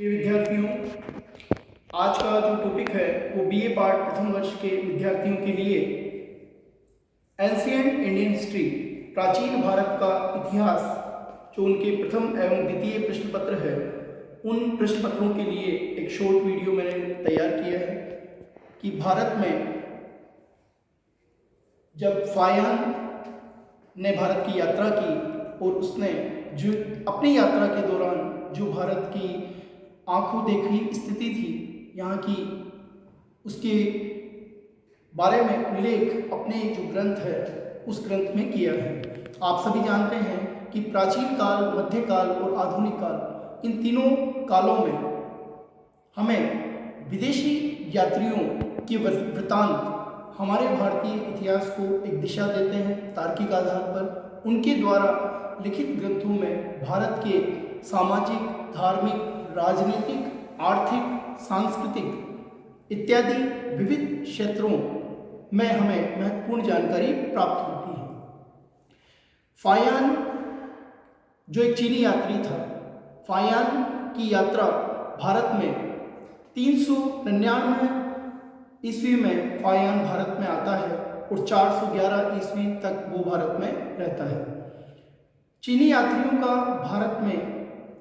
विद्यार्थियों, आज का जो टॉपिक है वो बीए पार्ट प्रथम वर्ष के विद्यार्थियों के लिए एंशिएंट इंडियन हिस्ट्री, प्राचीन भारत का इतिहास, जो उनके प्रथम एवं द्वितीय प्रश्न पत्र है, उन प्रश्न पत्रों के लिए एक शॉर्ट वीडियो मैंने तैयार किया है कि भारत में जब फाहियान ने भारत की यात्रा की और उसने जो अपनी यात्रा के दौरान जो भारत की आंखों देखी स्थिति थी यहाँ की, उसके बारे में उल्लेख अपने जो ग्रंथ है उस ग्रंथ में किया है। आप सभी जानते हैं कि प्राचीन काल, मध्यकाल और आधुनिक काल, इन तीनों कालों में हमें विदेशी यात्रियों के वृत्तांत हमारे भारतीय इतिहास को एक दिशा देते हैं। तार्किक आधार पर उनके द्वारा लिखित ग्रंथों में भारत के सामाजिक, धार्मिक, राजनीतिक, आर्थिक, सांस्कृतिक इत्यादि विविध क्षेत्रों में हमें महत्वपूर्ण जानकारी प्राप्त होती है। फाहियान जो एक चीनी यात्री था, फाहियान की यात्रा भारत में 399 ईस्वी में फाहियान भारत में आता है और 411 ईस्वी तक वो भारत में रहता है। चीनी यात्रियों का भारत में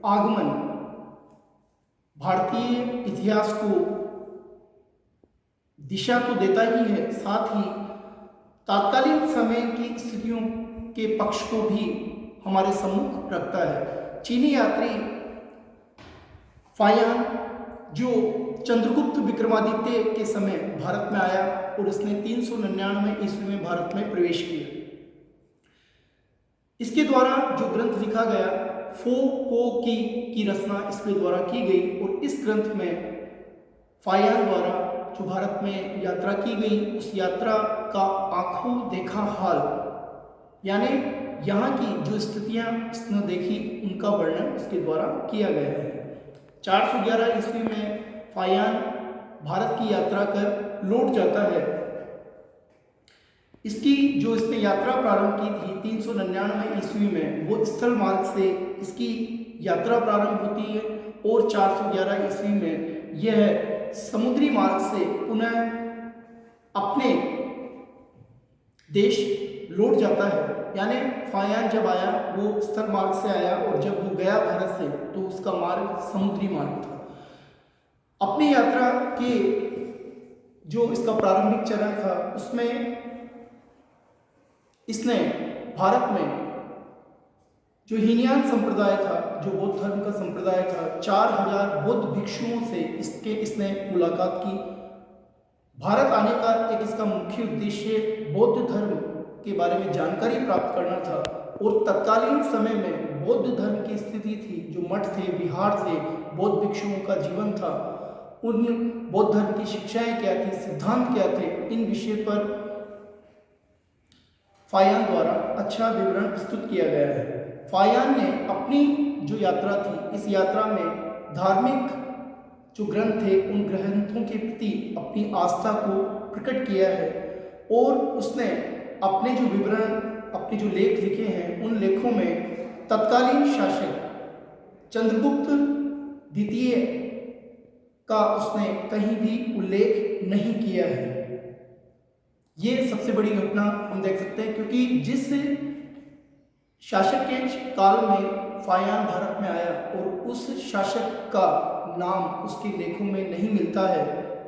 आगमन भारतीय इतिहास को दिशा तो देता ही है, साथ ही तात्कालीन समय की स्थितियों के पक्ष को भी हमारे सम्मुख रखता है। चीनी यात्री फाहियान जो चंद्रगुप्त विक्रमादित्य के समय भारत में आया और इसने 399 ईस्वी में भारत में प्रवेश किया। इसके द्वारा जो ग्रंथ लिखा गया, फो को की रचना इसके द्वारा की गई और इस ग्रंथ में फाहियान द्वारा जो भारत में यात्रा की गई, उस यात्रा का आंखों देखा हाल, यानी यहाँ की जो स्थितियाँ इसने देखी, उनका वर्णन उसके द्वारा किया गया है। 411 ईस्वी में फाहियान भारत की यात्रा कर लौट जाता है। इसकी जो इसने यात्रा प्रारंभ की थी 399 ईस्वी में, वो स्थल मार्ग से इसकी यात्रा प्रारंभ होती है और 411 ईस्वी में यह समुद्री मार्ग से पुनः अपने देश लौट जाता है। यानी फाहियान जब आया वो स्थल मार्ग से आया और जब वो गया भारत से तो उसका मार्ग समुद्री मार्ग था। अपनी यात्रा के जो इसका प्रारंभिक चरण था उसमें इसने भारत में जो हीनयान संप्रदाय था, जो बौद्ध धर्म का संप्रदाय था, 4000 बौद्ध भिक्षुओं से इसने मुलाकात की। भारत आने का एक इसका मुख्य उद्देश्य बौद्ध धर्म के बारे में जानकारी प्राप्त करना था और तत्कालीन समय में बौद्ध धर्म की स्थिति थी, जो मठ थे, विहार थे, बौद्ध भिक्षुओं का जीवन था, उन बौद्ध धर्म की शिक्षाएं क्या थी, सिद्धांत क्या थे, इन विषय पर फाहियान द्वारा अच्छा विवरण प्रस्तुत किया गया है। फाहियान ने अपनी जो यात्रा थी, इस यात्रा में धार्मिक जो ग्रंथ थे उन ग्रंथों के प्रति अपनी आस्था को प्रकट किया है और उसने अपने जो विवरण, अपने जो लेख लिखे हैं, उन लेखों में तत्कालीन शासक चंद्रगुप्त द्वितीय का उसने कहीं भी उल्लेख नहीं किया है। ये सबसे बड़ी घटना हम देख सकते हैं, क्योंकि जिस शासक के काल में फाहियान भारत में आया और उस शासक का नाम उसके लेखों में नहीं मिलता है,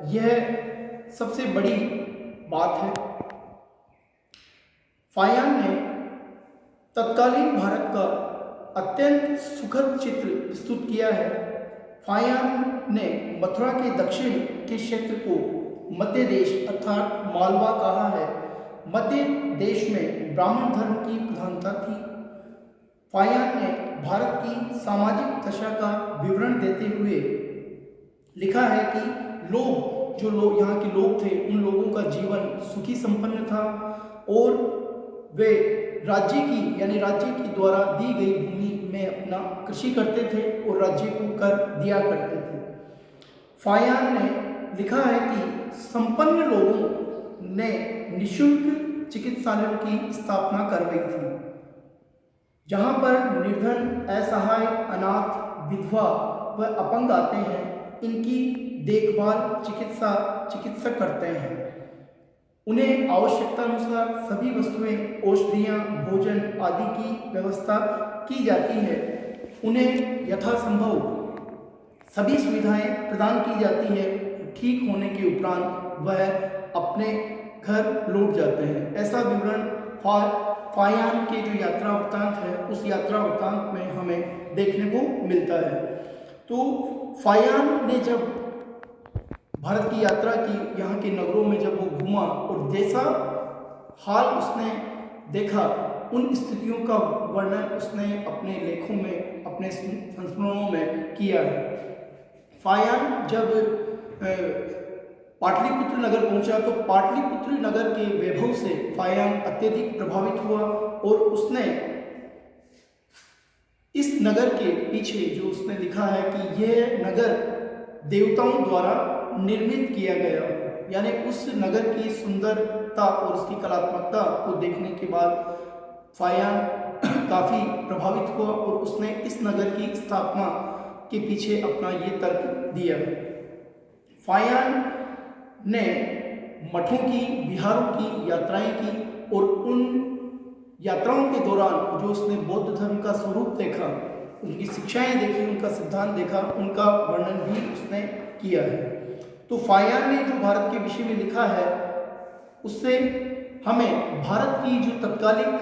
यह सबसे बड़ी बात है। फाहियान ने तत्कालीन भारत का अत्यंत सुखद चित्र प्रस्तुत किया है। फाहियान ने मथुरा के दक्षिण के क्षेत्र को मध्य देश अर्थात मालवा कहा है। मध्य देश में ब्राह्मण धर्म की प्रधानता थी। फाहियान ने भारत की सामाजिक दशा का विवरण देते हुए लिखा है कि लोग यहाँ के लोग थे, उन लोगों का जीवन सुखी संपन्न था और वे राज्य के द्वारा दी गई भूमि में अपना कृषि करते थे और राज्य को कर दिया करते थे। फाहियान ने लिखा है कि संपन्न लोगों ने निःशुल्क चिकित्सालयों की स्थापना करवाई थी, जहां पर निर्धन, असहाय, अनाथ, विधवा व अपंग आते हैं, इनकी देखभाल चिकित्सक करते हैं। उन्हें आवश्यकता अनुसार सभी वस्तुएं, औषधियाँ, भोजन आदि की व्यवस्था की जाती है। उन्हें यथासंभव सभी सुविधाएं प्रदान की जाती है। ठीक होने के उपरांत वह अपने घर लौट जाते हैं। ऐसा विवरण फायान के जो यात्रा वृत्तांत है उस यात्रा वृत्तांत में हमें देखने को मिलता है। तो फायान ने जब भारत की यात्रा की, यहाँ के नगरों में जब वो घूमा और जैसा हाल उसने देखा, उन स्थितियों का वर्णन उसने अपने लेखों में, अपने संस्मरणों में किया है। फायान जब पाटलिपुत्र नगर पहुंचा तो पाटलिपुत्र नगर के वैभव से फायान अत्यधिक प्रभावित हुआ और उसने इस नगर के पीछे जो उसने लिखा है कि यह नगर देवताओं द्वारा निर्मित किया गया, यानी उस नगर की सुंदरता और उसकी कलात्मकता को देखने के बाद फायान काफ़ी प्रभावित हुआ और उसने इस नगर की स्थापना के पीछे अपना ये तर्क दिया। फायान ने मठों की, विहारों की यात्राएं की और उन यात्राओं के दौरान जो उसने बौद्ध धर्म का स्वरूप देखा, उनकी शिक्षाएं देखी, उनका सिद्धांत देखा, उनका वर्णन भी उसने किया है। तो फायान ने जो भारत के विषय में लिखा है उससे हमें भारत की जो तत्कालिक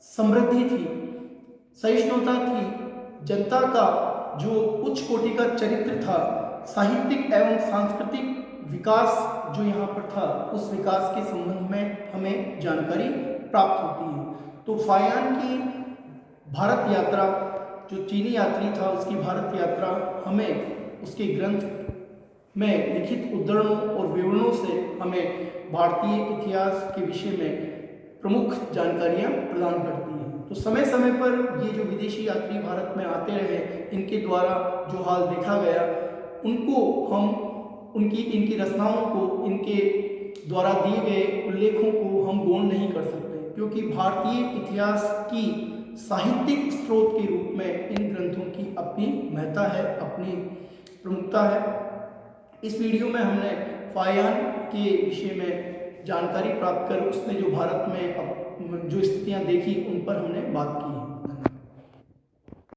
समृद्धि थी, सहिष्णुता थी, जनता का जो उच्च कोटि का चरित्र था, साहित्यिक एवं सांस्कृतिक विकास जो यहाँ पर था, उस विकास के संबंध में हमें जानकारी प्राप्त होती है। तो फायान की भारत यात्रा, जो चीनी यात्री था उसकी भारत यात्रा, हमें उसके ग्रंथ में लिखित उद्धरणों और विवरणों से हमें भारतीय इतिहास के विषय में प्रमुख जानकारियाँ प्रदान करती हैं। तो समय समय पर ये जो विदेशी यात्री भारत में आते रहे, इनके द्वारा जो हाल देखा गया, उनको हम इनकी रचनाओं को, इनके द्वारा दिए गए उल्लेखों को हम गौण नहीं कर सकते, क्योंकि भारतीय इतिहास की साहित्यिक स्रोत के रूप में इन ग्रंथों की अपनी महत्ता है, अपनी प्रमुखता है। इस वीडियो में हमने फायान के विषय में जानकारी प्राप्त कर उसने जो भारत में जो स्थितियां देखी उन पर हमने बात की है।